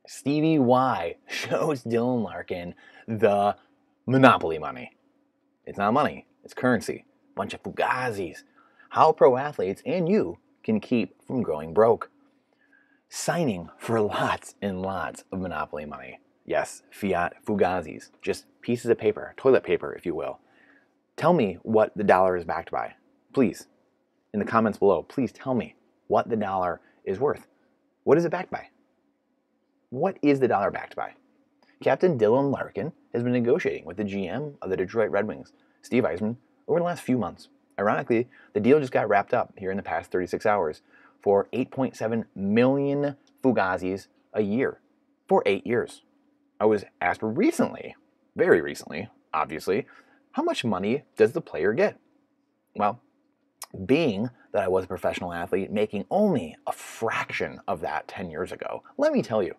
Stevie Y shows Dylan Larkin the monopoly money. It's not money, it's currency. Bunch of fugazis. How pro athletes and you can keep from going broke. Signing for lots and lots of monopoly money. Yes, fiat fugazis. Just pieces of paper, toilet paper, if you will. Tell me what the dollar is backed by. Please, in the comments below, please tell me what the dollar is worth. What is it backed by? What is the dollar backed by? Captain Dylan Larkin has been negotiating with the GM of the Detroit Red Wings, Steve Yzerman, over the last few months. Ironically, the deal just got wrapped up here in the past 36 hours for 8.7 million fugazis a year for 8 years. I was asked recently, very recently, obviously, how much money does the player get? Well, being that I was a professional athlete making only a fraction of that 10 years ago, let me tell you,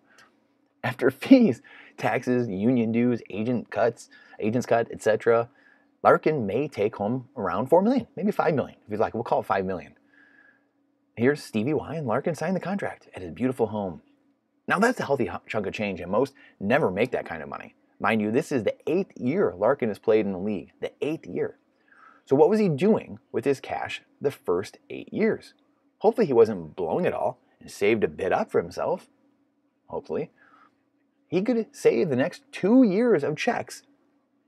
after fees, taxes, union dues, agents cut, etc., Larkin may take home around 4 million, maybe 5 million. If he's like, we'll call it 5 million. Here's Stevie Y and Larkin signed the contract at his beautiful home. Now that's a healthy chunk of change, and most never make that kind of money. Mind you, this is the 8th year Larkin has played in the league, the 8th year. So what was he doing with his cash the first 8 years? Hopefully he wasn't blowing it all and saved a bit up for himself. Hopefully. He could save the next 2 years of checks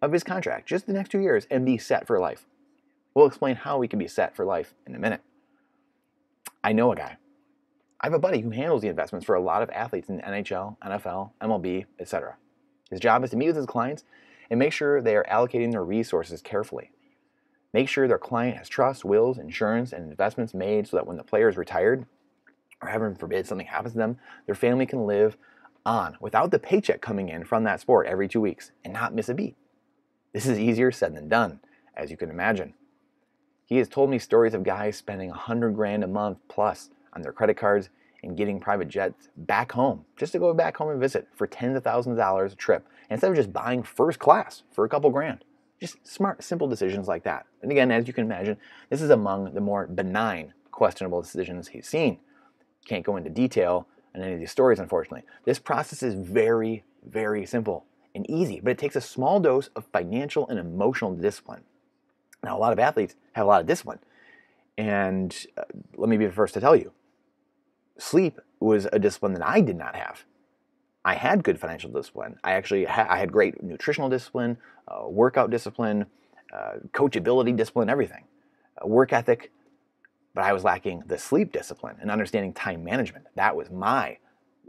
of his contract, just the next 2 years, and be set for life. We'll explain how we can be set for life in a minute. I know a guy. I have a buddy who handles the investments for a lot of athletes in the NHL, NFL, MLB, etc. His job is to meet with his clients and make sure they are allocating their resources carefully. Make sure their client has trust, wills, insurance, and investments made so that when the player is retired, or heaven forbid something happens to them, their family can live on without the paycheck coming in from that sport every 2 weeks and not miss a beat. This is easier said than done, as you can imagine. He has told me stories of guys spending $100,000 a month plus on their credit cards and getting private jets back home, just to go back home and visit for tens of thousands of dollars a trip, instead of just buying first class for a couple grand. Just smart, simple decisions like that. And again, as you can imagine, this is among the more benign, questionable decisions he's seen. Can't go into detail on any of these stories, unfortunately. This process is very, very simple and easy, but it takes a small dose of financial and emotional discipline. Now, a lot of athletes have a lot of discipline, and let me be the first to tell you, sleep was a discipline that I did not have. I had good financial discipline. I had great nutritional discipline, workout discipline, coachability discipline, everything, work ethic, but I was lacking the sleep discipline and understanding time management.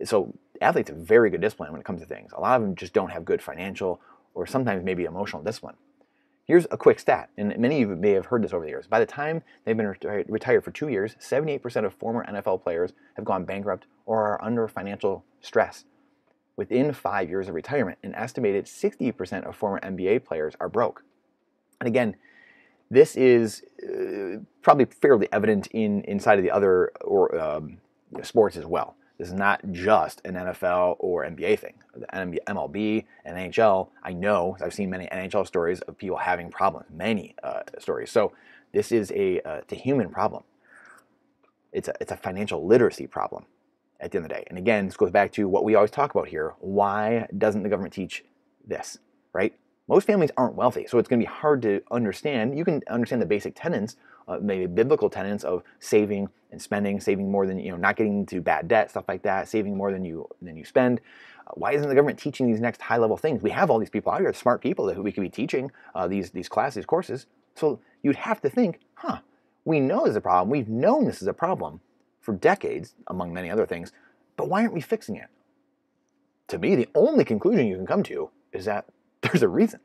So athletes have very good discipline when it comes to things. A lot of them just don't have good financial or sometimes maybe emotional discipline. Here's a quick stat, and many of you may have heard this over the years. By the time they've been retired for 2 years, 78% of former NFL players have gone bankrupt or are under financial stress. Within 5 years of retirement, an estimated 60% of former NBA players are broke. And again, this is probably fairly evident inside of the other sports as well. This is not just an NFL or NBA thing. The MLB and NHL, I know, I've seen many NHL stories of people having problems, many stories. So this is it's a human problem. It's a financial literacy problem at the end of the day. And again, this goes back to what we always talk about here. Why doesn't the government teach this, right? Most families aren't wealthy, so it's going to be hard to understand. You can understand the basic tenets, maybe biblical tenets of saving and spending, saving more than, not getting into bad debt, stuff like that, saving more than you spend. Why isn't the government teaching these next high-level things? We have all these people out here, smart people that we could be teaching these classes, these courses. So you'd have to think, we know there's a problem. We've known this is a problem for decades, among many other things, but why aren't we fixing it? To me, the only conclusion you can come to is that there's a reason.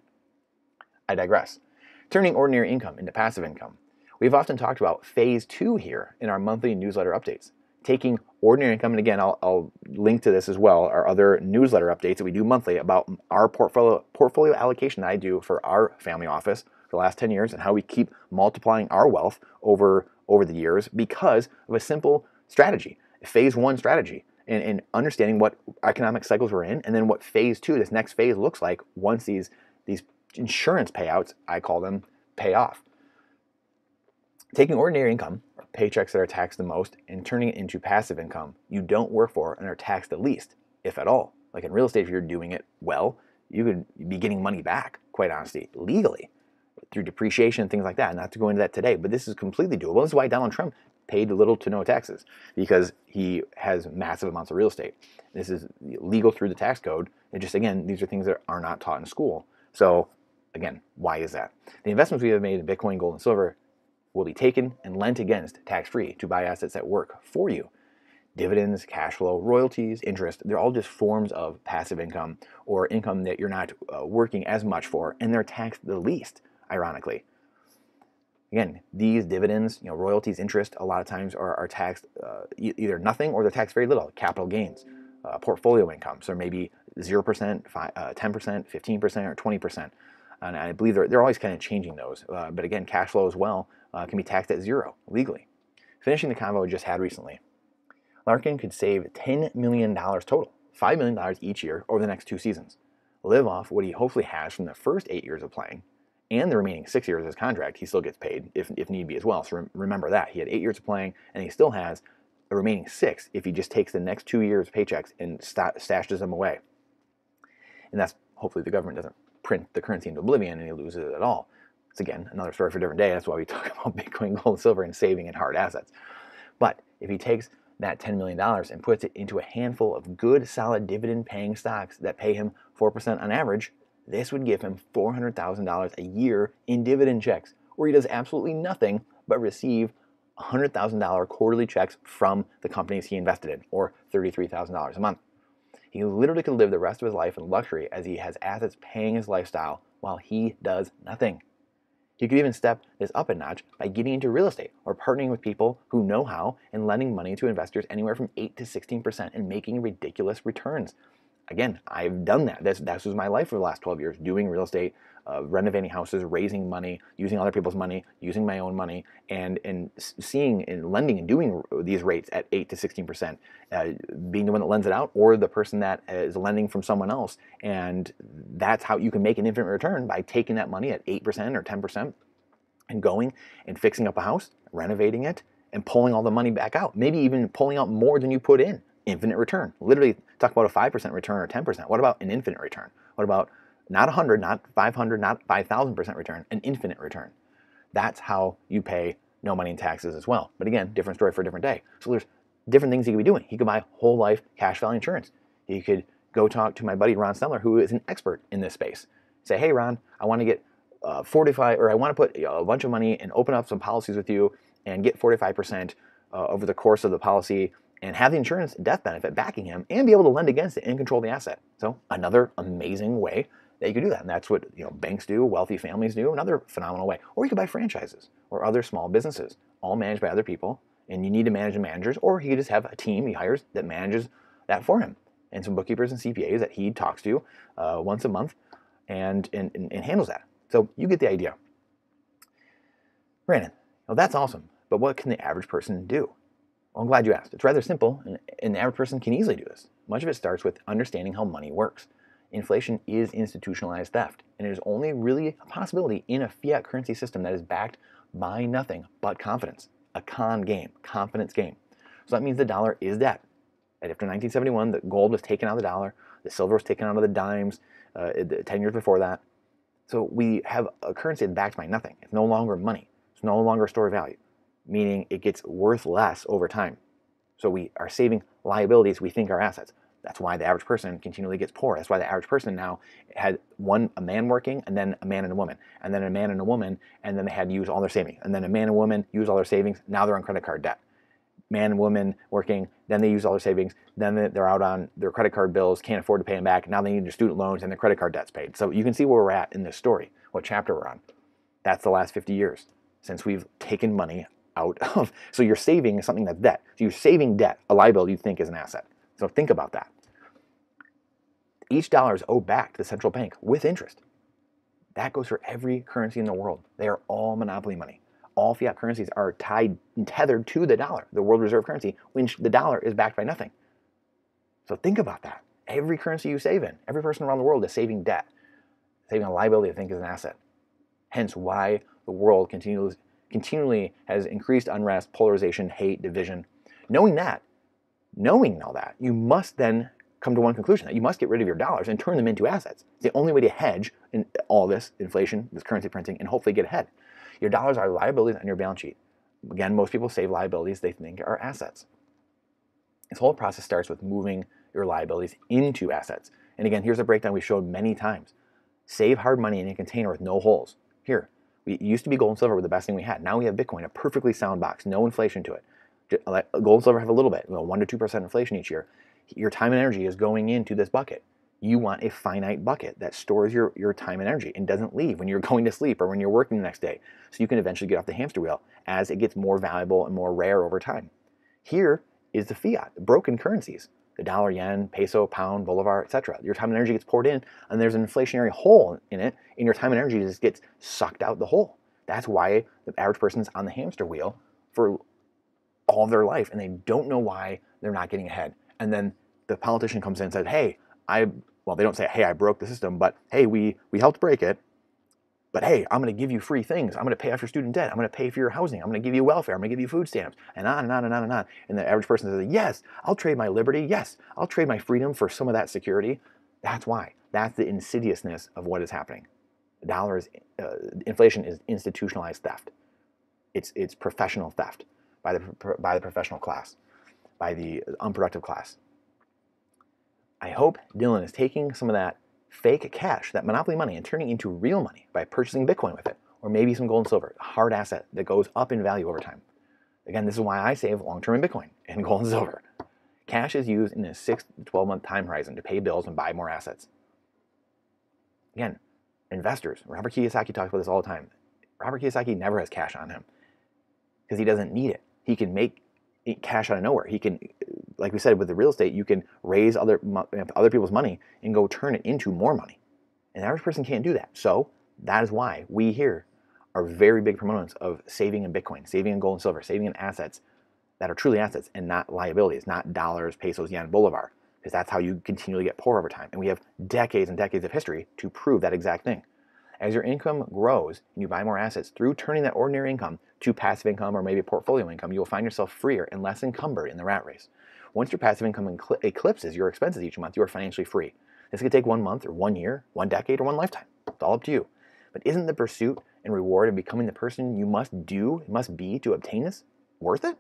I digress. Turning ordinary income into passive income. We've often talked about phase 2 here in our monthly newsletter updates. Taking ordinary income, and again, I'll link to this as well, our other newsletter updates that we do monthly about our portfolio allocation that I do for our family office for the last 10 years and how we keep multiplying our wealth over the years because of a simple strategy, phase 1 strategy, and understanding what economic cycles we're in, and then what phase 2, this next phase, looks like once these insurance payouts, I call them, pay off. Taking ordinary income, or paychecks that are taxed the most, and turning it into passive income you don't work for and are taxed the least, if at all. Like in real estate, if you're doing it well, you could be getting money back, quite honestly, legally, through depreciation and things like that. Not to go into that today, but this is completely doable. This is why Donald Trump paid little to no taxes, because he has massive amounts of real estate. This is legal through the tax code. And just, again, these are things that are not taught in school. So again, why is that? The investments we have made in Bitcoin, gold, and silver will be taken and lent against tax-free to buy assets that work for you. Dividends, cash flow, royalties, interest, they're all just forms of passive income or income that you're not working as much for, and they're taxed the least, ironically. Again, these dividends, royalties, interest, a lot of times are taxed either nothing or they're taxed very little. Capital gains, portfolio income, so maybe 0%, 10%, 15%, or 20%. And I believe they're always kind of changing those. But again, cash flow as well can be taxed at zero legally. Finishing the convo we just had recently, Larkin could save $10 million total, $5 million each year over the next 2 seasons, live off what he hopefully has from the first 8 years of playing, and the remaining 6 years of his contract. He still gets paid if need be as well. So remember that. He had 8 years of playing, and he still has a remaining 6 if he just takes the next 2 years' paychecks and stashes them away. And that's hopefully the government doesn't print the currency into oblivion and he loses it at all. It's, again, another story for a different day. That's why we talk about Bitcoin, gold, and silver, and saving in hard assets. But if he takes that $10 million and puts it into a handful of good, solid dividend-paying stocks that pay him 4% on average, this would give him $400,000 a year in dividend checks, where he does absolutely nothing but receive $100,000 quarterly checks from the companies he invested in, or $33,000 a month. He literally could live the rest of his life in luxury as he has assets paying his lifestyle while he does nothing. He could even step this up a notch by getting into real estate or partnering with people who know how and lending money to investors anywhere from 8 to 16% and making ridiculous returns. Again, I've done that. This was my life for the last 12 years, doing real estate, renovating houses, raising money, using other people's money, using my own money, and seeing and lending and doing these rates at 8 to 16%, being the one that lends it out or the person that is lending from someone else. And that's how you can make an infinite return, by taking that money at 8% or 10% and going and fixing up a house, renovating it, and pulling all the money back out. Maybe even pulling out more than you put in. Infinite return. Literally talk about a 5% return or 10%. What about an infinite return? What about not 100, not 500, not 5,000% return, an infinite return? That's how you pay no money in taxes as well. But again, different story for a different day. So there's different things he could be doing. He could buy whole life cash value insurance. He could go talk to my buddy Ron Stemler, who is an expert in this space. Say, hey Ron, I want to get 45, or I want to put a bunch of money and open up some policies with you and get 45% over the course of the policy, and have the insurance death benefit backing him and be able to lend against it and control the asset. So another amazing way that you could do that. And that's what banks do, wealthy families do, another phenomenal way. Or you could buy franchises or other small businesses, all managed by other people, and you need to manage the managers, or he could just have a team he hires that manages that for him, and some bookkeepers and CPAs that he talks to once a month and handles that. So you get the idea. Brandon, well, that's awesome, but what can the average person do? Well, I'm glad you asked. It's rather simple, and the average person can easily do this. Much of it starts with understanding how money works. Inflation is institutionalized theft, and it is only really a possibility in a fiat currency system that is backed by nothing but confidence. A con game, confidence game. So that means the dollar is debt. And after 1971, the gold was taken out of the dollar, the silver was taken out of the dimes 10 years before that. So we have a currency that's backed by nothing. It's no longer money. It's no longer a store of value, meaning it gets worth less over time. So we are saving liabilities we think are assets. That's why the average person continually gets poor. That's why the average person now had a man working, and then a man and a woman, and then a man and a woman, and then they had to use all their savings. And then a man and woman use all their savings. Now they're on credit card debt. Man and woman working, then they use all their savings. Then they're out on their credit card bills, can't afford to pay them back. Now they need their student loans and their credit card debt's paid. So you can see where we're at in this story, what chapter we're on. That's the last 50 years since we've taken money out of. So you're saving something that's debt. So you're saving debt, a liability you think is an asset. So think about that. Each dollar is owed back to the central bank with interest. That goes for every currency in the world. They are all monopoly money. All fiat currencies are tied and tethered to the dollar, the world reserve currency, when the dollar is backed by nothing. So think about that. Every currency you save in, every person around the world is saving debt, saving a liability they think is an asset. Hence why the world continually has increased unrest, polarization, hate, division. Knowing all that, you must then come to one conclusion, that you must get rid of your dollars and turn them into assets. It's the only way to hedge in all this inflation, this currency printing, and hopefully get ahead. Your dollars are liabilities on your balance sheet. Again, most people save liabilities they think are assets. This whole process starts with moving your liabilities into assets. And again, here's a breakdown we showed many times. Save hard money in a container with no holes. Here, it used to be gold and silver were the best thing we had. Now we have Bitcoin, a perfectly sound box, no inflation to it. Gold and silver have a little bit, 1 to 2% inflation each year. Your time and energy is going into this bucket. You want a finite bucket that stores your time and energy and doesn't leave when you're going to sleep or when you're working the next day. So you can eventually get off the hamster wheel as it gets more valuable and more rare over time. Here is the fiat, the broken currencies. The dollar, yen, peso, pound, bolivar, etc. Your time and energy gets poured in, and there's an inflationary hole in it, and your time and energy just gets sucked out the hole. That's why the average person's on the hamster wheel for all of their life, and they don't know why they're not getting ahead. And then the politician comes in and says, hey, they don't say, hey, I broke the system, but hey, we helped break it. But hey, I'm going to give you free things. I'm going to pay off your student debt. I'm going to pay for your housing. I'm going to give you welfare. I'm going to give you food stamps, and on and on and on and on. And the average person says, yes, I'll trade my liberty. Yes, I'll trade my freedom for some of that security. That's why. That's the insidiousness of what is happening. The dollar is, inflation is institutionalized theft. It's professional theft by the professional class, by the unproductive class. I hope Dylan is taking some of that fake cash, that monopoly money, and turning it into real money by purchasing Bitcoin with it, or maybe some gold and silver, a hard asset that goes up in value over time. Again, this is why I save long-term in Bitcoin and gold and silver. Cash is used in a 6 to 12-month time horizon to pay bills and buy more assets. Again, investors, Robert Kiyosaki talks about this all the time. Robert Kiyosaki never has cash on him because he doesn't need it. He can make cash out of nowhere. He can, like we said with the real estate, you can raise other people's money and go turn it into more money. An average person can't do that. So that is why we here are very big proponents of saving in Bitcoin, saving in gold and silver, saving in assets that are truly assets and not liabilities, not dollars, pesos, yen, bolivar, because that's how you continually get poor over time. And we have decades and decades of history to prove that exact thing. As your income grows and you buy more assets through turning that ordinary income to passive income or maybe portfolio income, you will find yourself freer and less encumbered in the rat race. Once your passive income eclipses your expenses each month, you are financially free. This could take 1 month or 1 year, 1 decade, or 1 lifetime. It's all up to you. But isn't the pursuit and reward of becoming the person you must be to obtain this worth it?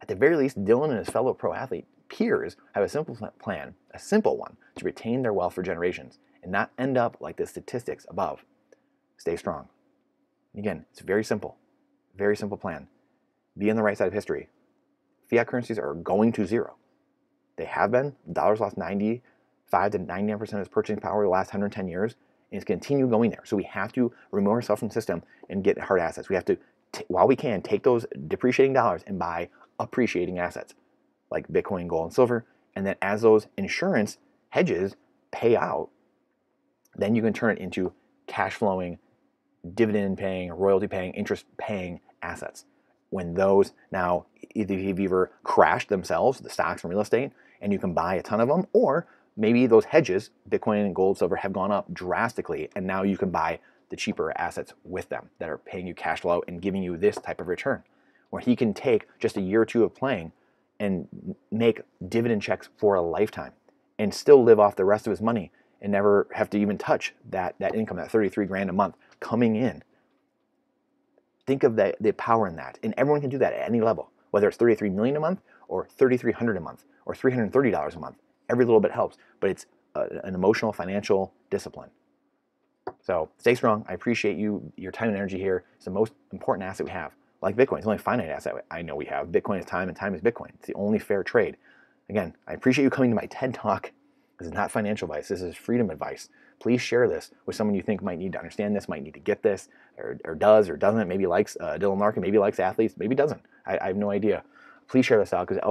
At the very least, Dylan and his fellow pro athlete peers have a simple plan, a simple one, to retain their wealth for generations and not end up like the statistics above. Stay strong. Again, it's very simple plan. Be on the right side of history. Fiat currencies are going to zero. They have been. The dollar's lost 95 to 99% of its purchasing power the last 110 years, and it's continue going there. So we have to remove ourselves from the system and get hard assets. We have to, while we can, take those depreciating dollars and buy appreciating assets like Bitcoin, gold, and silver. And then as those insurance hedges pay out, then you can turn it into cash flowing, dividend paying, royalty paying, interest paying assets. When those now either crashed themselves, the stocks and real estate, and you can buy a ton of them, or maybe those hedges, Bitcoin and gold, silver, have gone up drastically, and now you can buy the cheaper assets with them that are paying you cash flow and giving you this type of return, where he can take just a year or two of playing and make dividend checks for a lifetime and still live off the rest of his money and never have to even touch that income, that 33 grand a month coming in. Think of the power in that. And everyone can do that at any level, whether it's 33 million a month or 3,300 a month or $330 a month. Every little bit helps, but it's an emotional, financial discipline. So stay strong. I appreciate your time and energy here. It's the most important asset we have. Like Bitcoin, it's the only finite asset I know we have. Bitcoin is time and time is Bitcoin. It's the only fair trade. Again, I appreciate you coming to my TED Talk. This is not financial advice. This is freedom advice. Please share this with someone you think might need to understand this, might need to get this, or does or doesn't. Maybe likes Dylan Larkin, maybe likes athletes, maybe doesn't. I have no idea. Please share this out because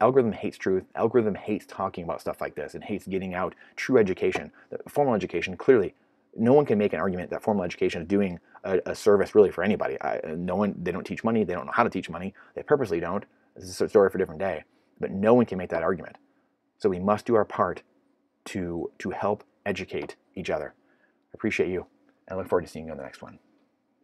algorithm hates truth. Algorithm hates talking about stuff like this and hates getting out true education. Formal education, clearly, no one can make an argument that formal education is doing a service really for anybody. They don't teach money. They don't know how to teach money. They purposely don't. This is a story for a different day. But no one can make that argument. So we must do our part to help educate each other. I appreciate you, and I look forward to seeing you on the next one.